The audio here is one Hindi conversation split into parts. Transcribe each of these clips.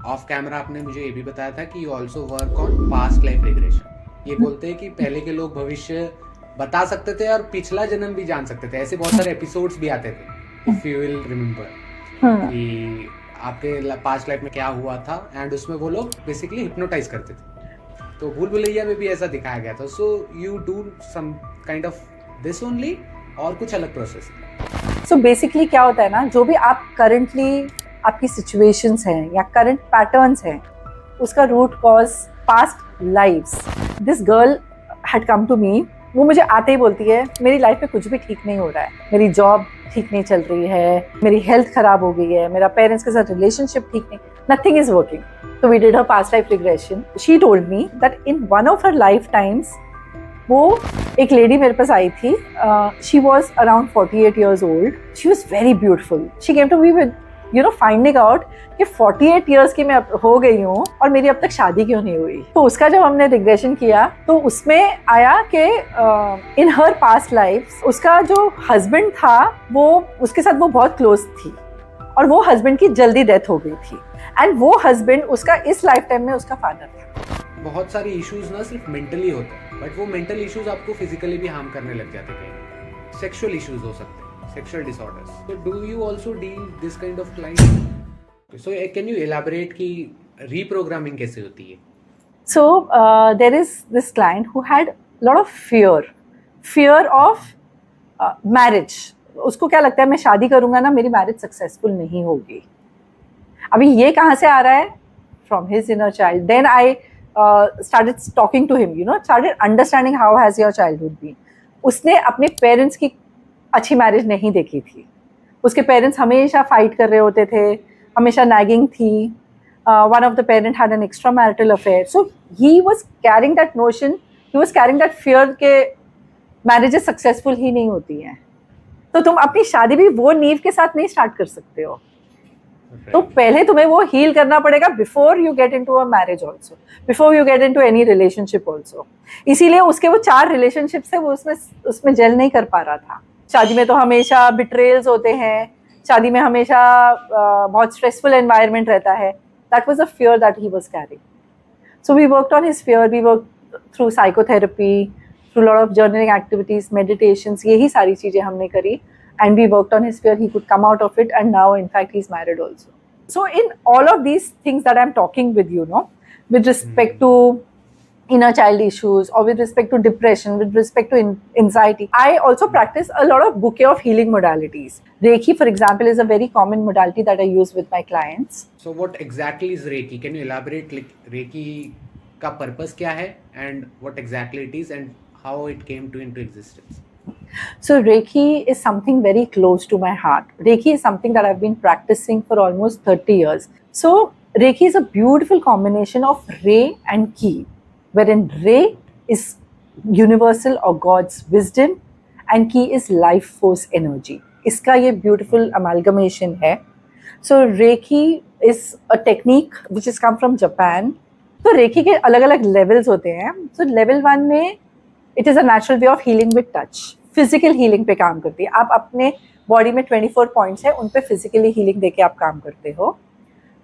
ऑफ कैमरा आपने मुझे ये भी बताया था कि you also work on past life regression. ये बोलते हैं कि पहले के लोग भविष्य बता सकते थे और पिछला जन्म भी जान सकते थे। ऐसे बहुत सारे एपिसोड्स भी आते थे, इफ यू विल रिमेम्बर, कि आपके पास्ट लाइफ में क्या हुआ था, एंड उसमें वो लोग बेसिकली हिप्नोटाइज करते थे। तो भूल भुलैया में भी ऐसा दिखाया गया था। So you do some kind of this only, और कुछ अलग प्रोसेस? सो बेसिकली क्या होता है ना, जो भी आप करंटली आपकी सिचुएशंस हैं या करंट पैटर्न्स हैं, उसका root cause past lifes. This girl had come to me, वो मुझे आते ही बोलती है मेरी लाइफ में कुछ भी ठीक नहीं हो रहा है, मेरी जॉब ठीक नहीं चल रही है, मेरी हेल्थ खराब हो गई है, मेरा पेरेंट्स के साथ रिलेशनशिप ठीक नहीं, nothing is working. So we did her past life regression. She told me that in one of her lifetimes, वो एक लेडी मेरे पास आई थी. She was around 48 years old. She was very beautiful. She came to me with, finding out कि 48 years की मैं हो गई हूँ और मेरी अब तक शादी क्यों नहीं हुई. तो उसका जब हमने रिग्रेशन किया तो उसमें आया कि in her past lives उसका जो हस्बैंड था वो उसके साथ वो बहुत क्लोज थी और वो हस्बैंड की जल्दी डेथ हो गई थी, एंड वो हस्बैंड उसका इस लाइफ टाइम में उसका फादर था. बहुत सारे इश्यूज ना सिर्फ मेंटली होते हैं, बट वो मेंटल इश्यूज आपको फिजिकली भी हार्म करने लग जाते हैं. सेक्सुअल इश्यूज हो सकते हैं, सेक्सुअल डिसऑर्डर्स. तो do you also deal this kind of client? So can you elaborate कि रीप्रोग्रामिंग कैसे होती है? So there is this client who had lot of fear of marriage. उसको क्या लगता है मैं शादी करूंगा ना, मेरी मैरिज सक्सेसफुल नहीं होगी. अभी ये कहाँ से आ रहा है? From his inner child. Then I started talking to him, started understanding how has your childhood been. उसने अपने पेरेंट्स की अच्छी मैरिज नहीं देखी थी. उसके पेरेंट्स हमेशा फाइट कर रहे होते थे, हमेशा nagging थी. One of the parent had an extramarital affair. So he was carrying that notion, he was carrying that fear के मैरिजेस सक्सेसफुल ही नहीं होती हैं. तो तुम अपनी शादी भी वो नींव के साथ नहीं स्टार्ट कर सकते हो. तो पहले तुम्हें वो हील करना पड़ेगा before you get into a marriage also, before you get into any relationship also. इसीलिए उसके वो 4 रिलेशनशिप्स थे, वो उसमें जेल नहीं कर पा रहा था. शादी में तो हमेशा बिट्रेयल्स होते हैं, शादी में हमेशा बहुत स्ट्रेसफुल एनवायरनमेंट रहता है. That was a fear that he was carrying. So we worked on his fear, we work through psychotherapy, through lot of journaling activities, meditations, यही सारी चीज़ें हमने करी. And we worked on his fear, he could come out of it, and now in fact he's married also. So in all of these things that I'm talking with with respect to inner child issues, or with respect to depression, with respect to anxiety, I also practice a lot of bouquet of healing modalities. Reiki, for example, is a very common modality that I use with my clients. So what exactly is Reiki? Can you elaborate, like Reiki का purpose क्या है, and what exactly it is, and how it came into existence? So Reiki is something very close to my heart. Reiki is something that I've been practicing for almost 30 years. So Reiki is a beautiful combination of Rei and Ki, wherein Rei is universal or God's wisdom and Ki is life force energy. इसका ये beautiful amalgamation है. So Reiki is a technique which has come from Japan. तो Reiki के अलग अलग levels होते हैं. So level 1 में it is a natural way of healing with touch. Physical healing पे काम करती है. आप अपने बॉडी में 24 पॉइंट्स हैं, उन पे फिजिकली हीलिंग देके आप काम करते हो.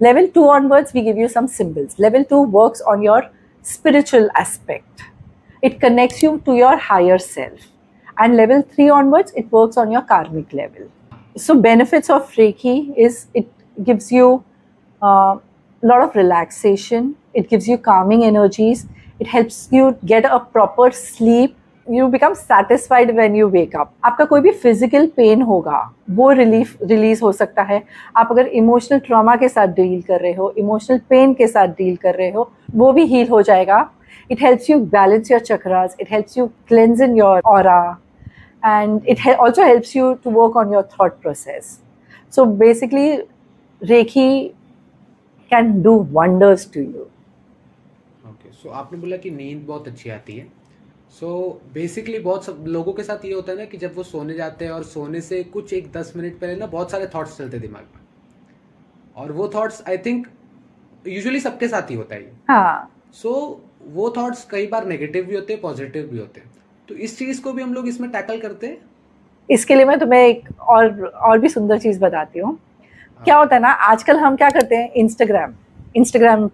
Level 2 onwards we give you some symbols. Level 2 works on your spiritual aspect. It connects you to your higher self. And level 3 onwards it works on your karmic level. So benefits of reiki is it gives you lot of relaxation, it gives you calming energies, it helps you get a proper sleep, you become satisfied when you wake up. आपका कोई भी physical pain होगा वो रिलीज हो सकता है. आप अगर इमोशनल ट्रॉमा के साथ डील कर रहे हो, इमोशनल पेन के साथ डील कर रहे हो, वो भी हील हो जाएगा. It helps you balance your chakras, it helps you cleanse in your aura, and it also helps you to work on your thought process. So basically Reiki can do wonders to you. Okay, so आपने बोला कि नींद बहुत अच्छी आती है. So basically बहुत सब लोगों के साथ ये होता है ना कि जब वो सोने जाते हैं और सोने से कुछ 1-10 मिनट पहले ना बहुत सारे थॉट्स चलते हैं दिमाग में, और वो थॉट्स आई थिंक यूजुअली सबके साथ ही होता है. हाँ. So वो थॉट्स कई बार नेगेटिव भी होते हैं, पॉजिटिव भी होते हैं. तो इस चीज़ को भी हम लोग इसमें टैकल करते हैं. इसके लिए मैं तुम्हें एक और भी सुंदर चीज़ बताती हूँ. क्या होता है ना, आजकल हम क्या करते हैं, इंस्टाग्राम इंस्टाग्राम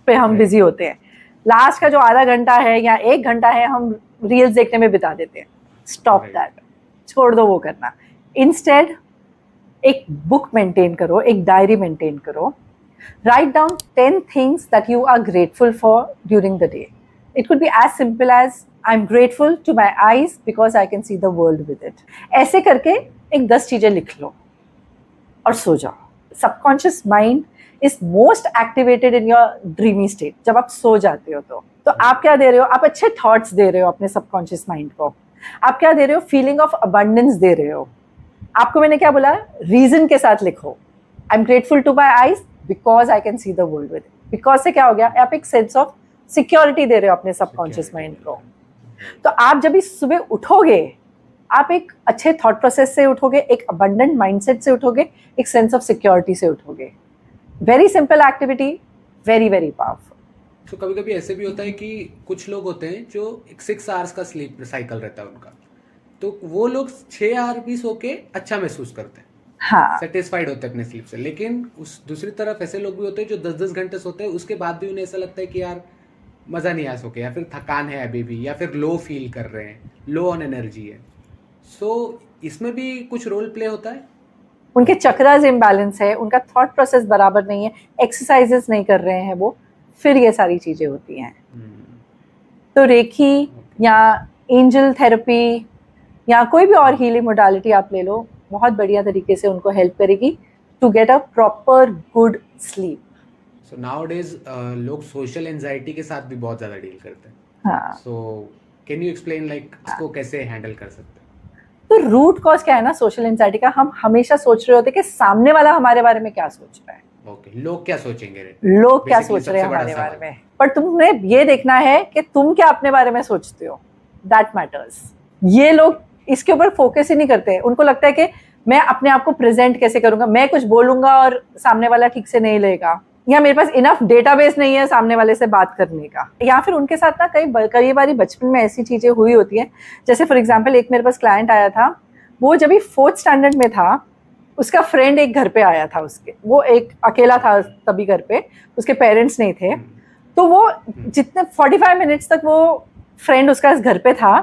पे हम बिजी होते हैं, लास्ट का जो आधा घंटा है या 1 घंटा है हम रील्स देखने में बिता देते हैं. स्टॉप दैट, छोड़ दो वो करना. इंस्टेड एक बुक मेंटेन करो, एक डायरी मेंटेन करो. Write down 10 things that you are grateful for during the day. It could be as simple as I'm grateful to my eyes because I can see the world with it. ऐसे करके एक 10 चीजें लिख लो और सो जाओ. Subconscious mind is most activated in your dreamy state. जब आप सो जाते हो तो आप क्या दे रहे हो? आप अच्छे थॉट्स दे रहे हो अपने सबकॉन्शियस माइंड को. आप क्या दे रहे हो? फीलिंग ऑफ अबंडेंस दे रहे हो. आपको मैंने क्या बोला? रीजन के साथ लिखो. I am grateful to my eyes because I can see the world with. Because से क्या हो गया? आप एक सेंस ऑफ सिक्योरिटी दे रहे हो अपने सबकॉन्शियस माइंड को. तो आप जब इस सुबह उठोगे, आप एक अच्छे थॉट प्रोसेस से उठोगे, एक अबंडेंट माइंडसेट से उठोगे, एक सेंस ऑफ सिक्योरिटी से उठोगे. Very simple activity, very very powerful. तो कभी कभी ऐसे भी होता है कि कुछ लोग होते हैं जो एक 6 आवर्स का स्लीप साइकिल रहता है उनका, तो वो लोग 6 आवर भी सो के अच्छा महसूस करते हैं, हाँ, सेटिस्फाइड होते हैं अपने स्लीप से. लेकिन उस दूसरी तरफ ऐसे लोग भी होते हैं जो 10-10 घंटे सोते हैं, उसके बाद भी उन्हें ऐसा लगता है कि यार मज़ा नहीं आया सो के, या फिर थकान है अभी भी, या फिर लो फील कर रहे हैं, लो ऑन एनर्जी है. सो इसमें भी कुछ रोल प्ले होता है. उनके चक्रास इम्बैलेंस है, उनका थॉट प्रोसेस बराबर नहीं है, एक्सरसाइजेस नहीं कर रहे हैं वो, फिर ये सारी चीज़ें होती हैं. तो रेकी या एंजल थेरेपी या कोई भी और हीलिंग मोडालिटी आप ले लो, बहुत बढ़िया तरीके से उनको हेल्प करेगी to get a proper good sleep. So nowadays लोग सोशल एंजाइटी के साथ भी बहुत ज़्यादा डील करते हैं. हाँ, so can you explain like इसको कैसे हैंडल कर सकते हैं? तो रूट कॉज क्या है ना सोशल एंजाइटी का? हम हमेशा सोच रहे होते हैं कि सामने वाला हमारे बारे में क्या सोच रहा है. ओके, लोग क्या सोचेंगे, लोग क्या Basically सोच रहे हैं सबसे बड़ा हमारे बारे सवाल. में. पर तुमने ये देखना है कि तुम क्या अपने बारे में सोचते हो. That matters. ये लोग इसके ऊपर फोकस ही नहीं करते. उनको लगता है कि मैं अपने आप को प्रेजेंट कैसे करूंगा, मैं कुछ बोलूंगा और सामने वाला ठीक से नहीं लेगा, या मेरे पास इनफ डेटाबेस नहीं है सामने वाले से बात करने का. या फिर उनके साथ ना कई बार बचपन में ऐसी चीजें हुई होती हैं. जैसे फॉर एग्जाम्पल एक मेरे पास क्लाइंट आया था, वो जब भी 4th स्टैंडर्ड में था, उसका फ्रेंड एक घर पे आया था. उसके वो एक अकेला था तभी घर पे, उसके पेरेंट्स नहीं थे. तो वो जितने 45 मिनट्स तक वो फ्रेंड उसका घर पे था,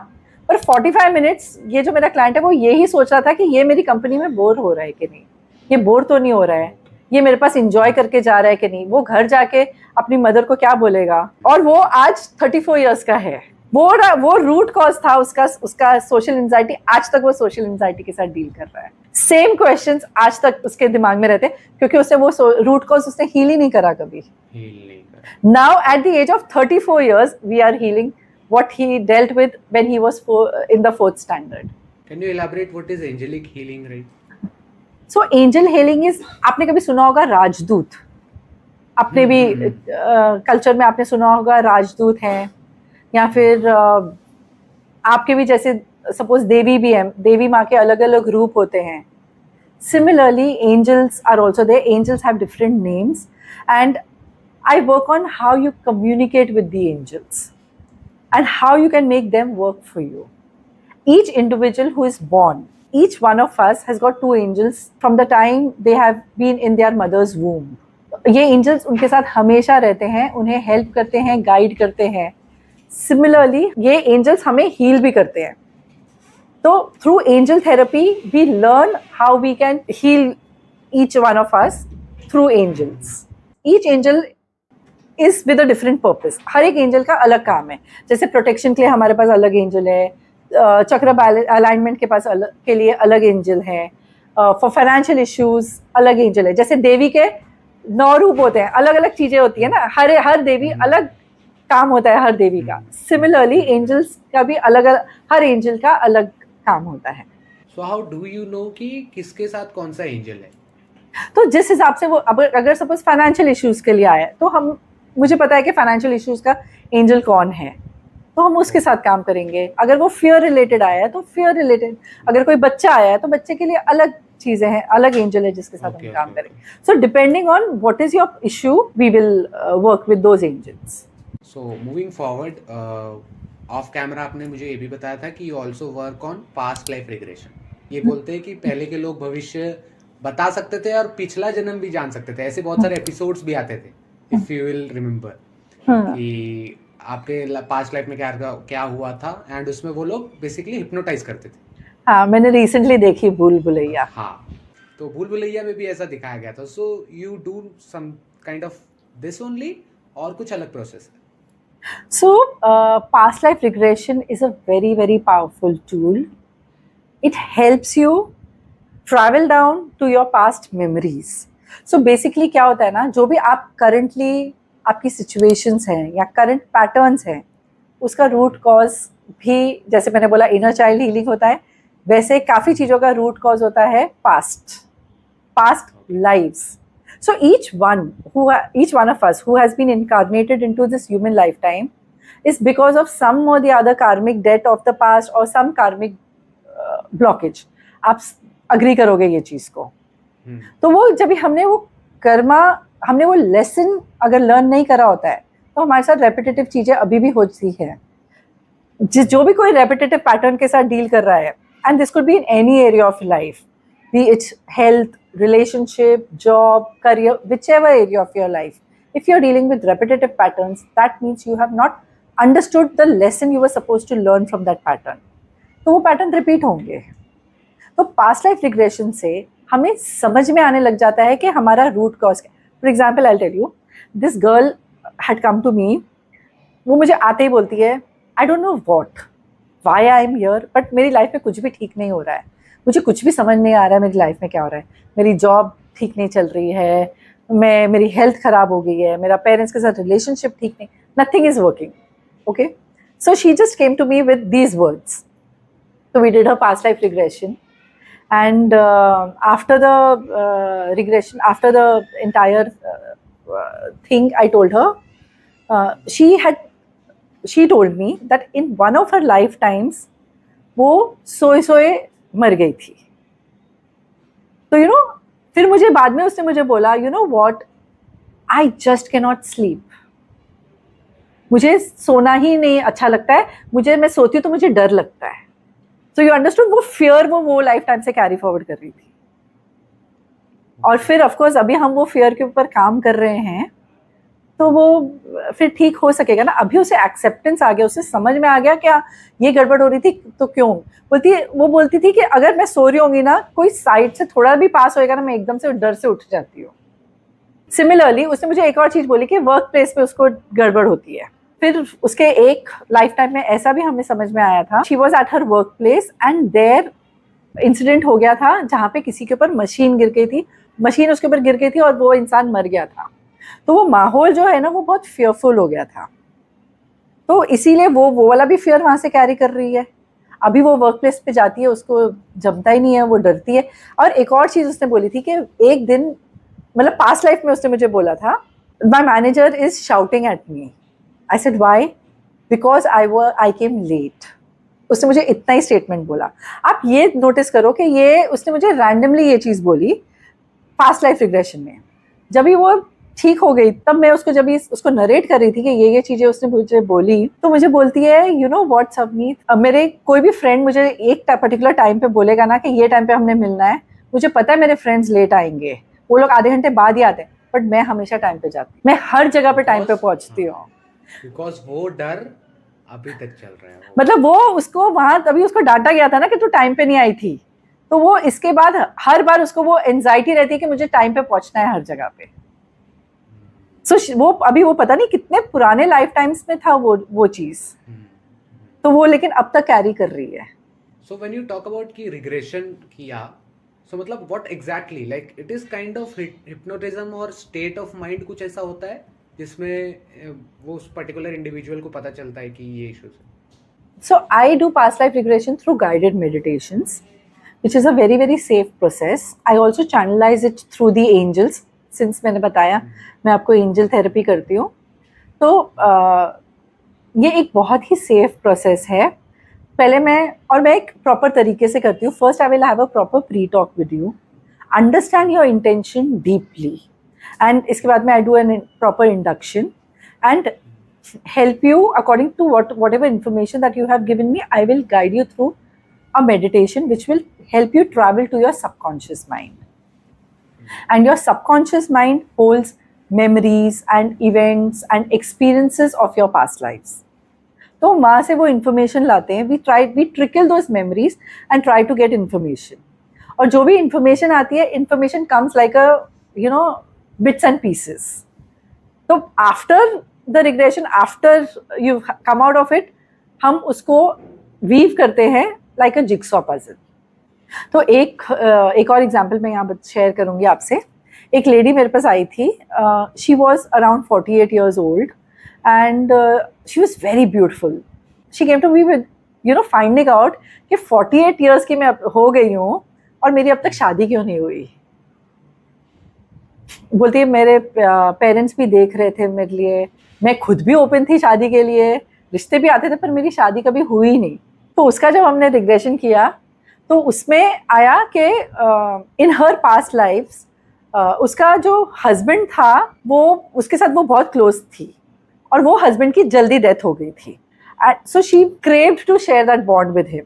पर 45 मिनट्स ये जो मेरा क्लाइंट है वो यही सोच रहा था कि ये मेरी कंपनी में बोर हो रहा है कि नहीं, ये बोर तो नहीं हो रहा है, ये मेरे पास इंजॉय करके जा रहा है कि नहीं, वो घर जाके अपनी मदर को क्या बोलेगा. और वो आज 34 इयर्स का है. वो रूट कॉज था उसका सोशल एंजाइटी. आज तक वो सोशल एंजाइटी के साथ डील कर रहा है. सेम क्वेश्चंस आज तक उसके दिमाग में रहते हैं, क्योंकि उसने वो रूट कॉज उसने हील ही नहीं करा कभी. Now at the age of 34 years we are healing what he dealt with when he was in the 4th standard. Can you elaborate what is angelic healing, right? So angel healing is, आपने कभी सुना होगा राजदूत. अपने भी कल्चर में आपने सुना होगा राजदूत हैं, या फिर आपके भी जैसे सपोज देवी भी है, देवी माँ के अलग अलग रूप होते हैं. Similarly angels are also there. Angels have different names and I work on how you communicate with the angels and how you can make them work for you. Each individual who is born, each one of us has got 2 angels from the time they have been in their mother's womb. ये angels उनके साथ हमेशा रहते हैं, उन्हें help करते हैं, guide करते हैं. Similarly, ये angels हमें heal भी करते हैं. तो through angel therapy, we learn how we can heal each one of us through angels. Each angel is with a different purpose. हर एक एंजल का अलग काम है. जैसे प्रोटेक्शन के लिए हमारे पास अलग एंजल है, चक्र अलाइनमेंट के पास के लिए अलग एंजल है, फॉर फाइनेंशियल इश्यूज अलग एंजल है. जैसे देवी के 9 रूप होते हैं, अलग अलग चीजें होती है ना, हर देवी अलग काम होता है हर देवी का. सिमिलरली एंजल्स का भी हर एंजल का अलग काम होता है. So how do you know कि किसके साथ कौन सा एंजल है? तो जिस हिसाब से वो अगर सपोज फाइनेंशियल इश्यूज के लिए आया है, तो मुझे पता है कि फाइनेंशियल इश्यूज का एंजल कौन है, तो हम उसके साथ काम करेंगे. अगर वो फियर रिलेटेड आया है तो फियर रिलेटेड. अगर कोई बच्चा आया है तो बच्चे के लिए अलग चीजें हैं, अलग एंजल है जिसके साथ हम काम करेंगे. So depending on what is your issue we will work with those angels. So moving forward, off camera आपने मुझे ये भी बताया था कि you also work on past life regression. ये बोलते हैं कि पहले के लोग भविष्य बता सकते थे और पिछला जन्म भी जान सकते थे. ऐसे बहुत सारे एपिसोड्स भी आते थे इफ यू विल रिमेम्बर, कि आपके पास्ट लाइफ में क्या हुआ था, एंड उसमें वो लोग बेसिकली हिप्नोटाइज करते थे। हाँ, मैंने रिसेंटली देखी भूल भुलैया। हाँ, तो भूल भुलैया में भी ऐसा दिखाया गया था। So you do some kind of this only, और कुछ अलग प्रोसेस है? So, past life regression is a very, very powerful tool. It helps you travel down to your past memories. So, basically क्या होता है ना, जो भी आप currently आपकी situations हैं या current patterns हैं, उसका root cause भी, जैसे मैंने बोला inner child healing होता है, वैसे काफ़ी चीज़ों का root cause होता है past lives. So each one of us who has been incarnated into this human lifetime is because of some or the other karmic debt of the past or some karmic blockage. आप अग्री करोगे ये चीज़ को? तो वो जब हमने वो लेसन अगर लर्न नहीं करा होता है, तो हमारे साथ रेपिटेटिव चीज़ें अभी भी होती है। जो भी कोई रेपिटेटिव पैटर्न के साथ डील कर रहा है, and this could be in any area of life, be it health, relationship, job, career, whichever area of your life. If you're dealing with repetitive patterns, that means you have not understood the lesson you were supposed to learn from that pattern. तो वो पैटर्न रिपीट होंगे। तो पास्ट लाइफ रिग्रेशन से हमें समझ में आने लग जाता है कि हमारा रूट कॉज क्या। For example, I tell you, this girl had come to me. वो मुझे आते ही बोलती है, I don't know what, why I am here, but मेरी लाइफ में कुछ भी ठीक नहीं हो रहा है, मुझे कुछ भी समझ नहीं आ रहा है मेरी लाइफ में क्या हो रहा है, मेरी जॉब ठीक नहीं चल रही है, मेरी हेल्थ ख़राब हो गई है, मेरा पेरेंट्स के साथ रिलेशनशिप ठीक नहीं, nothing is working. Okay, so she just came to me with these words. So we did her past life regression, and after the regression, after the entire thing I told her, she told me that in one of her lifetimes वो सोए मर गई थी। तो फिर मुझे बाद में उसने मुझे बोला, what, I just cannot sleep, मुझे सोना ही नहीं अच्छा लगता है, मैं सोती हूँ तो मुझे डर लगता है। So you understood, वो फियर वो लाइफ टाइम से कैरी फॉरवर्ड कर रही थी। और फिर ऑफ कोर्स अभी हम वो फियर के ऊपर काम कर रहे हैं, तो वो फिर ठीक हो सकेगा ना। अभी उसे एक्सेप्टेंस आ गया, उसे समझ में आ गया क्या ये गड़बड़ हो रही थी, तो क्यों वो बोलती थी कि अगर मैं सो रही होंगी ना, कोई साइड से थोड़ा भी पास होएगा ना, मैं एकदम से डर से उठ जाती हूँ। सिमिलरली उसने मुझे एक और चीज़ बोली कि वर्क प्लेस पे उसको गड़बड़ होती है। फिर उसके एक लाइफ टाइम में ऐसा भी हमें समझ में आया था, she was at her work place and there incident हो गया था जहाँ पे किसी के ऊपर मशीन गिर गई थी, मशीन उसके ऊपर गिर गई थी और वो इंसान मर गया था। तो वो माहौल जो है ना, वो बहुत फियरफुल हो गया था, तो इसीलिए वो वाला भी फियर वहाँ से कैरी कर रही है। अभी वो वर्क प्लेस पे जाती है, उसको जमता ही नहीं है, वो डरती है। और एक और चीज़ उसने बोली थी कि एक दिन, मतलब पास्ट लाइफ में उसने मुझे बोला था, my manager is shouting at me. I said why? Because I came late. उसने मुझे इतना ही स्टेटमेंट बोला। आप ये नोटिस करो कि ये उसने मुझे रैंडमली ये चीज़ बोली पास्ट लाइफ रिग्रेशन में। जब भी वो ठीक हो गई, तब मैं उसको उसको नरेट कर रही थी कि ये चीज़ें उसने मुझे बोली, तो मुझे बोलती है, यू नो व्हाट सबमीत, मेरे कोई भी फ्रेंड मुझे एक पर्टिकुलर टाइम पे बोलेगा ना कि ये टाइम पे हमने मिलना है, मुझे पता है मेरे फ्रेंड्स लेट आएंगे, वो लोग आधे घंटे बाद ही आते हैं, बट मैं हमेशा टाइम पे जाती हूँ, मैं हर जगह पे टाइम पे पहुँचती हूँ। बिकॉज वो डर अभी तक चल रहा है। मतलब वो उसको वहाँ तभी उसको डांटा गया था ना कि तू टाइम पे नहीं आई थी, तो वो इसके बाद हर बार उसको वो एंजाइटी रहती है कि मुझे टाइम पे पहुँचना है हर जगह पे। सो वो अभी वो पता नहीं कितने पुराने लाइफ टाइम्स में था वो चीज़, तो वो लेकिन अब तक कैरी कर रही है। So when you talk about कि रिग्रेशन किया, सो मतलब what exactly, like it is kind of hypnotism और स्टेट ऑफ माइंड कुछ ऐसा होता है जिसमें वो उस पर्टिकुलर इंडिविजुअल को पता चलता है कि ये इश्यूज है? So I do past life regression through guided meditations, which is a very very safe process. I also channelize it through the angels, since मैंने बताया मैं आपको एंजल थेरेपी करती हूँ, तो ये एक बहुत ही सेफ प्रोसेस है। पहले मैं एक प्रॉपर तरीके से करती हूँ। First I will have a proper pre talk with you, understand your intention deeply, and इसके बाद में I do an proper induction and help you according to whatever information that you have given me. I will guide you through a meditation which will help you travel to your subconscious mind, and your subconscious mind holds memories and events and experiences of your past lives. तो वहाँ से वो information लाते हैं. We trickle those memories and try to get information. और जो भी information आती है, information comes like a, bits and pieces. तो after the regression, after you come out of it, हम उसको weave करते हैं like a jigsaw puzzle. तो एक और एग्जाम्पल मैं यहाँ शेयर करूँगी आपसे. एक लेडी मेरे पास आई थी. She was around 48 years old and she was very beautiful. She came to me with finding out कि 48 years की मैं हो गई हूँ और मेरी अब तक शादी क्यों नहीं हुई. बोलती है मेरे पेरेंट्स भी देख रहे थे मेरे लिए, मैं खुद भी ओपन थी शादी के लिए, रिश्ते भी आते थे, पर मेरी शादी कभी हुई नहीं. तो उसका जब हमने रिग्रेशन किया तो उसमें आया कि इन हर पास्ट लाइफ्स उसका जो हस्बैंड था वो उसके साथ वो बहुत क्लोज थी और वो हस्बैंड की जल्दी डेथ हो गई थी. So she craved to share that bond with him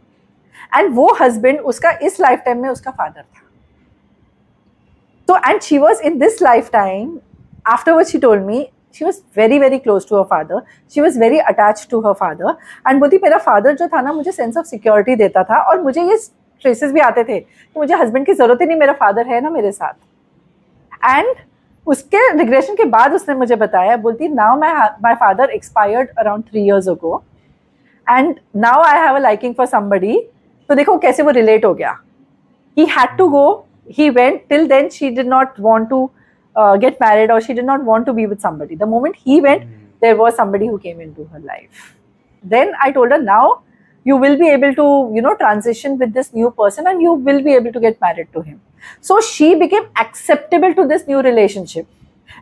and वो हस्बैंड उसका इस लाइफ टाइम में उसका फादर था. तो and she was in this lifetime, afterward she told me she was very very close to her father, she was very attached to her father and बोलती मेरा फादर जो था ना मुझे सेंस ऑफ सिक्योरिटी देता था और मुझे ये ट्रेसेस भी आते थे कि मुझे हस्बैंड की ज़रूरत ही नहीं, मेरा फादर है ना मेरे साथ. एंड उसके रिग्रेशन के बाद उसने मुझे बताया, बोलती now my father expired around 3 years ago and now I have a liking for somebody. तो देखो कैसे वो रिलेट हो गया. He had to go, he went, till then she did not want to get married or she did not want to be with somebody. The moment he went, there was somebody who came into her life. Then I told her, now you will be able to transition with this new person and you will be able to get married to him. So she became acceptable to this new relationship.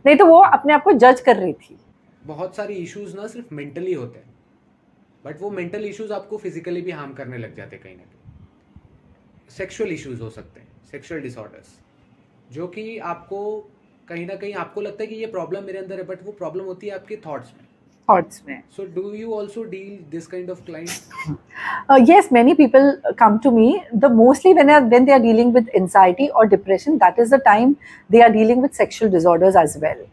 नहीं तो वो अपने आप को जज कर रही थी. बहुत सारी इश्यूज ना सिर्फ मेंटली होते हैं, बट वो मेंटल इश्यूज आपको फिजिकली भी हार्म करने लग जाते कहीं ना कहीं. सेक्सुअल इश्यूज हो सकते हैं, सेक्सुअल डिसऑर्डर्स, जो कि आपको कहीं ना कहीं आपको लगता है कि ये प्रॉब्लम मेरे अंदर है, बट वो प्रॉब्लम होती है आपके थॉट्स में. So do you also deal this kind of clients? Yes, many people come to me. Mostly when they are dealing with anxiety or depression, that is the time they are dealing with sexual disorders as well.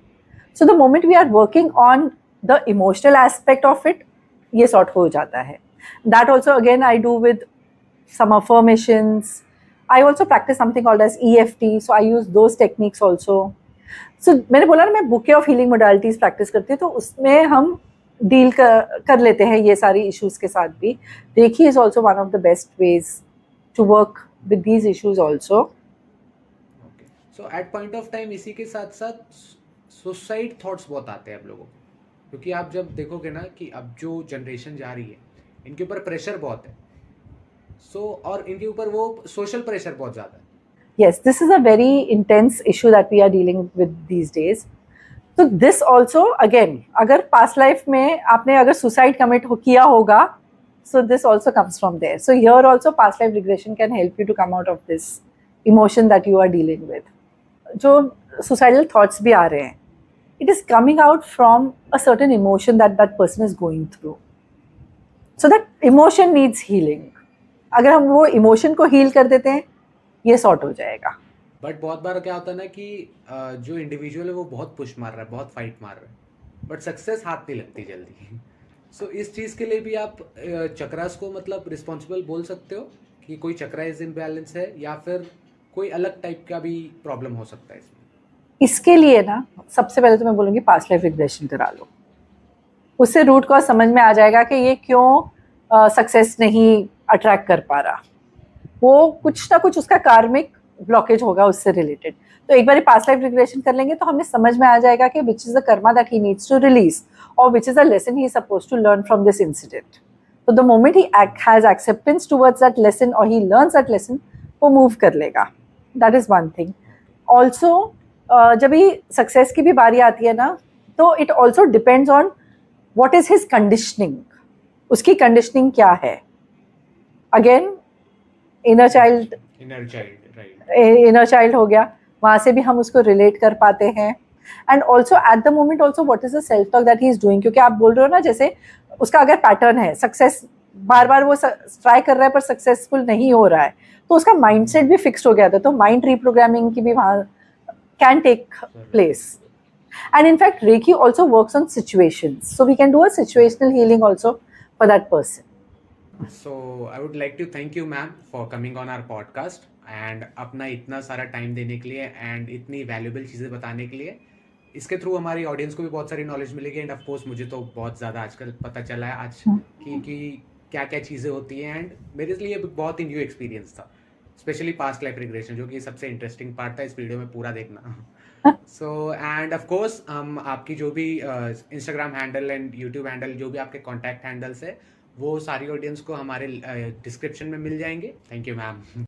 So the moment we are working on the emotional aspect of it, ये sort हो जाता है. That also again I do with some affirmations. I also practice something called as EFT. So I use those techniques also. So मैंने बोला ना मैं bouquet of healing modalities practice करती हूँ, तो उसमें हम डील कर लेते हैं ये सारी इश्यूज के साथ भी. Reiki is also one of the best ways to work with these issues also. So at point of time इसी के साथ साथ सुसाइड थॉट्स बहुत आते हैं आप लोगों को, क्योंकि आप जब देखोगे ना कि अब जो जनरेशन जा रही है इनके ऊपर प्रेशर बहुत है. और इनके ऊपर वो सोशल प्रेशर बहुत ज़्यादा है. Yes, this is a very intense issue that we are dealing with these days. So this also, again, अगर past life में आपने अगर suicide commit किया होगा, so this also comes from there. So here also past life regression can help you to come out of this emotion that you are dealing with. जो suicidal thoughts भी आ रहे हैं, it is coming out from a certain emotion that person is going through. So that emotion needs healing. अगर हम वो emotion को heal कर देते हैं, ये सॉर्ट हो जाएगा. बट बहुत बार क्या होता है ना कि जो इंडिविजुअल है वो बहुत पुश मार रहा है, बहुत फाइट मार रहा है, बट सक्सेस हाथ नहीं लगती जल्दी. सो इस चीज़ के लिए भी आप चक्रास को मतलब रिस्पॉन्सिबल बोल सकते हो कि कोई चक्रा इज इम्बैलेंस है, या फिर कोई अलग टाइप का भी प्रॉब्लम हो सकता है इसमें. इसके लिए ना सबसे पहले तो मैं बोलूँगी पास्ट लाइफ रिग्रेशन करा लो. उससे रूट कॉज समझ में आ जाएगा कि ये क्यों सक्सेस नहीं अट्रैक्ट कर पा रहा. वो कुछ ना कुछ उसका कार्मिक ब्लॉकेज होगा उससे रिलेटेड. तो एक बार पास्ट लाइफ रिग्रेशन कर लेंगे तो हमें समझ में आ जाएगा कि which is the karma that he needs to release और which is the lesson he is suppose to learn from this incident. तो the moment he has acceptance towards that lesson और ही लर्न्स दैट लेसन, वो मूव कर लेगा. That is one thing. Also जब ही सक्सेस की भी बारी आती है ना, तो it also depends on what is his conditioning. उसकी कंडीशनिंग क्या है. अगेन इनर चाइल्ड हो गया, वहाँ से भी हम उसको रिलेट कर पाते हैं. And also at the moment also what is the self talk that he is doing. क्योंकि आप बोल रहे हो ना, जैसे उसका अगर पैटर्न है सक्सेस, बार बार वो ट्राई कर रहा है पर सक्सेसफुल नहीं हो रहा है, तो उसका माइंडसेट भी फिक्स्ड हो गया था. तो माइंड रीप्रोग्रामिंग की भी वहाँ can take place. And in fact, Reiki also works on situations. So we can do a situational healing also for that person. So I would like to thank you ma'am for coming on our podcast and अपना इतना सारा टाइम देने के लिए एंड इतनी वैल्यूबल चीज़ें बताने के लिए. इसके थ्रू हमारी ऑडियंस को भी बहुत सारी नॉलेज मिलेगी एंड ऑफ कोर्स मुझे तो बहुत ज़्यादा आजकल पता चला है आज कि क्या क्या चीज़ें होती हैं एंड मेरे लिए बहुत ही न्यू एक्सपीरियंस था, स्पेशली पास्ट लाइफ रिग्रेशन, जो कि सबसे इंटरेस्टिंग पार्ट था. इस वीडियो में पूरा देखना. सो एंड ऑफ कोर्स हम आपकी जो भी Instagram handle and YouTube handle, जो भी आपके कॉन्टैक्ट हैंडल्स है, वो सारी ऑडियंस को हमारे डिस्क्रिप्शन में मिल जाएंगे. Thank you ma'am.